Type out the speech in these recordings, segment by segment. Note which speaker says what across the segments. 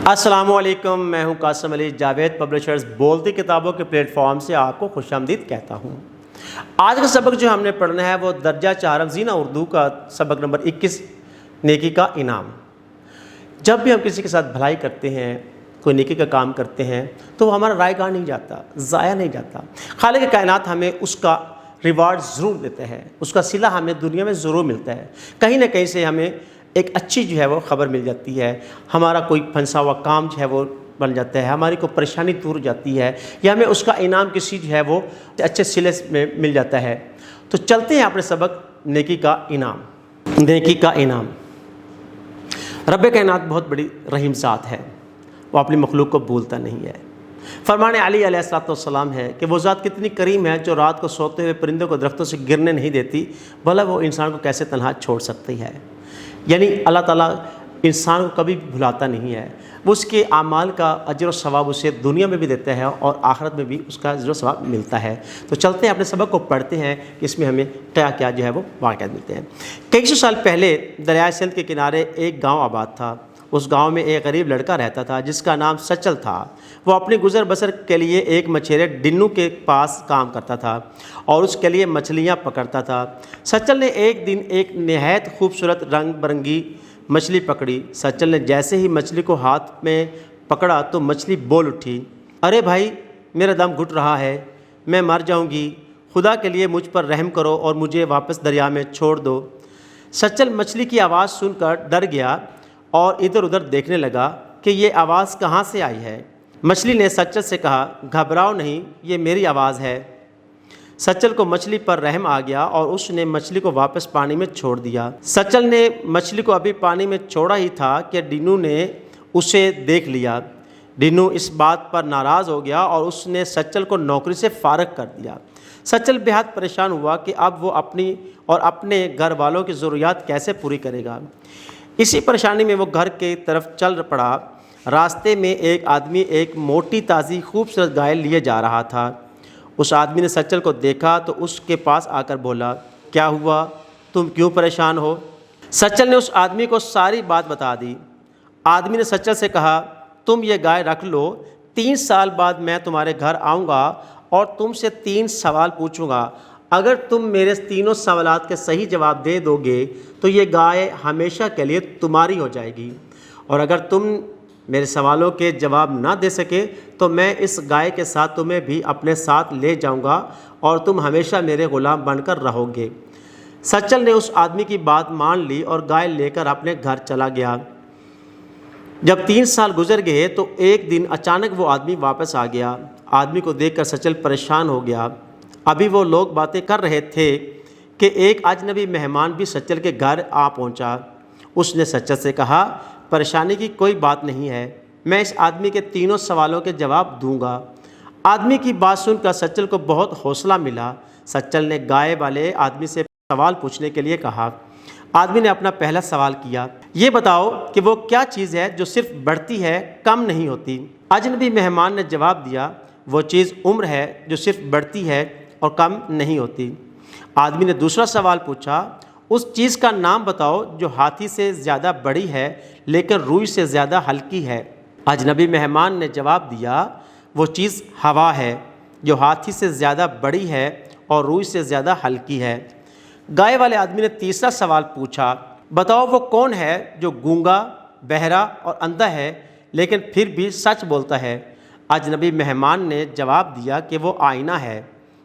Speaker 1: السلام علیکم، میں ہوں قاسم علی جاوید، پبلشرز بولتی کتابوں کے پلیٹ فارم سے آپ کو خوش آمدید کہتا ہوں۔ آج کا سبق جو ہم نے پڑھنا ہے وہ درجہ چہارم زینہ اردو کا سبق نمبر 21، نیکی کا انعام۔ جب بھی ہم کسی کے ساتھ بھلائی کرتے ہیں، کوئی نیکی کا کام کرتے ہیں تو وہ ہمارا رائے گاہ نہیں جاتا، ضائع نہیں جاتا۔ خالق کائنات ہمیں اس کا ریوارڈ ضرور دیتا ہے، اس کا صلہ ہمیں دنیا میں ضرور ملتا ہے، کہیں نہ کہیں سے ہمیں ایک اچھی جو ہے وہ خبر مل جاتی ہے، ہمارا کوئی پھنسا ہوا کام جو ہے وہ بن جاتا ہے، ہماری کوئی پریشانی دور ہو جاتی ہے، یا ہمیں اس کا انعام کسی جو ہے وہ اچھے صلے میں مل جاتا ہے۔ تو چلتے ہیں اپنے سبق نیکی کا انعام۔ نیکی کا انعام۔ رب کائنات بہت بڑی رحیم ذات ہے، وہ اپنی مخلوق کو بھولتا نہیں ہے۔ فرمان علی علیہ السلام ہے کہ وہ ذات کتنی کریم ہے جو رات کو سوتے ہوئے پرندوں کو درختوں سے گرنے نہیں دیتی، بھلا وہ انسان کو کیسے تنہا چھوڑ سکتی ہے۔ یعنی اللہ تعالیٰ انسان کو کبھی بھی بھلاتا نہیں ہے، وہ اس کے اعمال کا اجر و ثواب اسے دنیا میں بھی دیتا ہے اور آخرت میں بھی اس کا اجر و ثواب ملتا ہے۔ تو چلتے ہیں اپنے سبق کو پڑھتے ہیں کہ اس میں ہمیں کیا کیا جو ہے وہ واقعات ملتے ہیں۔ کئی سو سال پہلے دریائے سندھ کے کنارے ایک گاؤں آباد تھا۔ اس گاؤں میں ایک غریب لڑکا رہتا تھا جس کا نام سچل تھا۔ وہ اپنی گزر بسر کے لیے ایک مچھیرے ڈنو کے پاس کام کرتا تھا اور اس کے لیے مچھلیاں پکڑتا تھا۔ سچل نے ایک دن ایک نہایت خوبصورت رنگ برنگی مچھلی پکڑی۔ سچل نے جیسے ہی مچھلی کو ہاتھ میں پکڑا تو مچھلی بول اٹھی، ارے بھائی، میرا دم گھٹ رہا ہے، میں مر جاؤں گی، خدا کے لیے مجھ پر رحم کرو اور مجھے واپس دریا میں چھوڑ دو۔ سچل مچھلی کی آواز سن کر ڈر گیا اور ادھر ادھر دیکھنے لگا کہ یہ آواز کہاں سے آئی ہے۔ مچھلی نے سچل سے کہا، گھبراؤ نہیں، یہ میری آواز ہے۔ سچل کو مچھلی پر رحم آ گیا اور اس نے مچھلی کو واپس پانی میں چھوڑ دیا۔ سچل نے مچھلی کو ابھی پانی میں چھوڑا ہی تھا کہ ڈینو نے اسے دیکھ لیا۔ ڈینو اس بات پر ناراض ہو گیا اور اس نے سچل کو نوکری سے فارغ کر دیا۔ سچل بے حد پریشان ہوا کہ اب وہ اپنی اور اپنے گھر والوں کی ضروریات کیسے پوری کرے گا۔ اسی پریشانی میں وہ گھر کی طرف چل پڑا۔ راستے میں ایک آدمی ایک موٹی تازی خوبصورت گائے لیے جا رہا تھا۔ اس آدمی نے سچل کو دیکھا تو اس کے پاس آ کر بولا، کیا ہوا، تم کیوں پریشان ہو؟ سچل نے اس آدمی کو ساری بات بتا دی۔ آدمی نے سچل سے کہا، تم یہ گائے رکھ لو، 3 سال بعد میں تمہارے گھر آؤں گا اور تم سے 3 سوال پوچھوں گا۔ اگر تم میرے تینوں سوالات کے صحیح جواب دے دو گے تو یہ گائے ہمیشہ کے لیے تمہاری ہو جائے گی، اور اگر تم میرے سوالوں کے جواب نہ دے سکے تو میں اس گائے کے ساتھ تمہیں بھی اپنے ساتھ لے جاؤں گا اور تم ہمیشہ میرے غلام بن کر رہو گے۔ سچل نے اس آدمی کی بات مان لی اور گائے لے کر اپنے گھر چلا گیا۔ جب 3 سال گزر گئے تو ایک دن اچانک وہ آدمی واپس آ گیا۔ آدمی کو دیکھ کر سچل پریشان ہو گیا۔ ابھی وہ لوگ باتیں کر رہے تھے کہ ایک اجنبی مہمان بھی سچل کے گھر آ پہنچا۔ اس نے سچل سے کہا، پریشانی کی کوئی بات نہیں ہے، میں اس آدمی کے تینوں سوالوں کے جواب دوں گا۔ آدمی کی بات سن کر سچل کو بہت حوصلہ ملا۔ سچل نے گائے والے آدمی سے سوال پوچھنے کے لیے کہا۔ آدمی نے اپنا پہلا سوال کیا، یہ بتاؤ کہ وہ کیا چیز ہے جو صرف بڑھتی ہے، کم نہیں ہوتی؟ اجنبی مہمان نے جواب دیا، وہ چیز عمر ہے جو صرف بڑھتی ہے اور کم نہیں ہوتی۔ آدمی نے دوسرا سوال پوچھا، اس چیز کا نام بتاؤ جو ہاتھی سے زیادہ بڑی ہے لیکن روئی سے زیادہ ہلکی ہے۔ اجنبی مہمان نے جواب دیا، وہ چیز ہوا ہے جو ہاتھی سے زیادہ بڑی ہے اور روئی سے زیادہ ہلکی ہے۔ گائے والے آدمی نے تیسرا سوال پوچھا، بتاؤ وہ کون ہے جو گونگا، بہرا اور اندھا ہے لیکن پھر بھی سچ بولتا ہے؟ اجنبی مہمان نے جواب دیا کہ وہ آئینہ ہے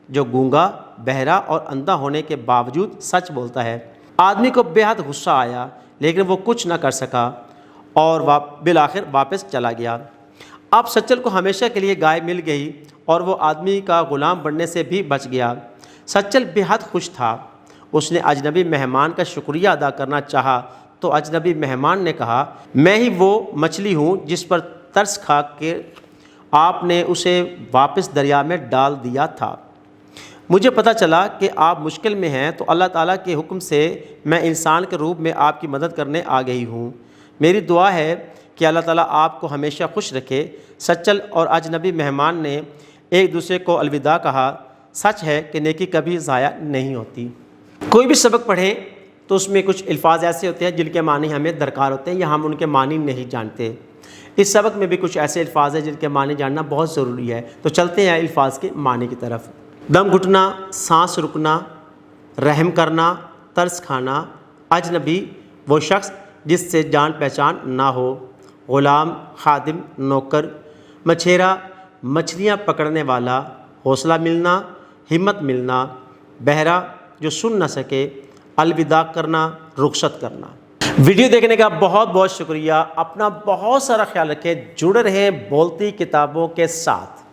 Speaker 1: جو گونگا، بہرا اور اندھا ہونے کے باوجود سچ بولتا ہے۔ آدمی کو بے حد غصہ آیا لیکن وہ کچھ نہ کر سکا اور بالآخر واپس چلا گیا۔ اب سچل کو ہمیشہ کے لیے گائے مل گئی اور وہ آدمی کا غلام بننے سے بھی بچ گیا۔ سچل بے حد خوش تھا۔ اس نے اجنبی مہمان کا شکریہ ادا کرنا چاہا تو اجنبی مہمان نے کہا، میں ہی وہ مچھلی ہوں جس پر ترس کھا کے آپ نے اسے واپس دریا میں ڈال دیا تھا۔ مجھے پتہ چلا کہ آپ مشکل میں ہیں تو اللہ تعالیٰ کے حکم سے میں انسان کے روپ میں آپ کی مدد کرنے آ گئی ہوں۔ میری دعا ہے کہ اللہ تعالیٰ آپ کو ہمیشہ خوش رکھے۔ سچل اور اجنبی مہمان نے ایک دوسرے کو الوداع کہا۔ سچ ہے کہ نیکی کبھی ضائع نہیں ہوتی۔ کوئی بھی سبق پڑھیں تو اس میں کچھ الفاظ ایسے ہوتے ہیں جن کے معنی ہمیں درکار ہوتے ہیں یا ہم ان کے معنی نہیں جانتے۔ اس سبق میں بھی کچھ ایسے الفاظ ہیں جن کے معنی جاننا بہت ضروری ہے، تو چلتے ہیں الفاظ کے معنی کی طرف۔ دم گھٹنا، سانس رکنا، رحم کرنا، ترس کھانا۔ اجنبی، وہ شخص جس سے جان پہچان نہ ہو۔ غلام، خادم، نوکر۔ مچھیرا، مچھلیاں پکڑنے والا۔ حوصلہ ملنا، ہمت ملنا۔ بہرا، جو سن نہ سکے۔ الوداع کرنا، رخصت کرنا۔ ویڈیو دیکھنے کا بہت بہت شکریہ۔ اپنا بہت سارا خیال رکھیں، جڑے رہیں بولتی کتابوں کے ساتھ۔